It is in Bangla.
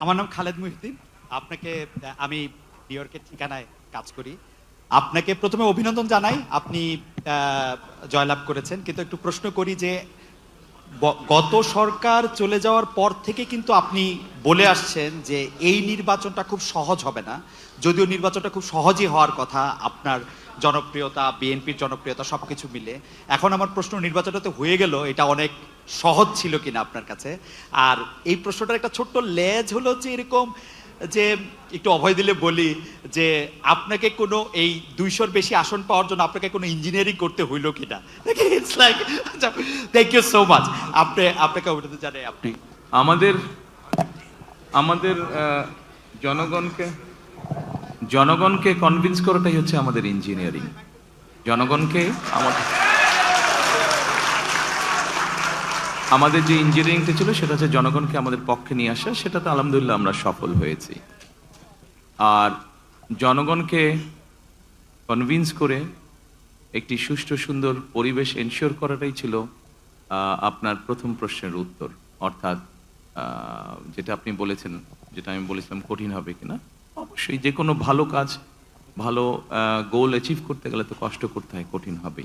আমার নাম খালেদ মুহিউদ্দিন। আপনাকে আমি নিউ ইয়র্কের ঠিকানায় কাজ করি। আপনাকে প্রথমে অভিনন্দন জানাই। আপনি জয়লাভ করেছেন। কিন্তু একটু প্রশ্ন করি যে গত সরকার চলে যাওয়ার পর থেকে কিন্তু আপনি বলে আসছেন যে এই নির্বাচনটা খুব সহজ হবে না। যদিও নির্বাচনটা খুব সহজই হওয়ার কথা, আপনার জনপ্রিয়তা, বিএনপির জনপ্রিয়তা সবকিছু মিলে। এখন আমার প্রশ্ন, নির্বাচনটা তো হয়ে গেল, এটা অনেক সহজ ছিল কিনা আপনার কাছে? আর এই প্রশ্নটার একটা ছোট্ট লেজ হলো যে এরকম যে, একটু অভয় দিলে বলি যে আপনাকে কোনো এই 200-র বেশি আসন পাওয়ার জন্য আপনাকে কোনো ইঞ্জিনিয়ারিং করতে হইলো কিনা? It's like, thank you so much. আপনাকে অভিনন্দন জানাই। আপনি আমাদের আমাদের জনগণকে জনগণকে কনভিন্স করাটাই হচ্ছে আমাদের ইঞ্জিনিয়ারিং। জনগণকে আমাদের যে ইঞ্জিনিয়ারিংটা ছিল সেটা হচ্ছে জনগণকে আমাদের পক্ষে নিয়ে আসা, সেটাতে আলহামদুলিল্লাহ আমরা সফল হয়েছি। আর জনগণকে কনভিন্স করে একটি সুষ্ঠু সুন্দর পরিবেশ এনশিওর করাটাই ছিল আপনার প্রথম প্রশ্নের উত্তর। অর্থাৎ যেটা আপনি বলেছেন, যেটা আমি বলেছিলাম কঠিন হবে কিনা, অবশ্যই যে কোনো ভালো কাজ, ভালো গোল অ্যাচিভ করতে গেলে তো কষ্ট করতে হয়, কঠিন হবেই।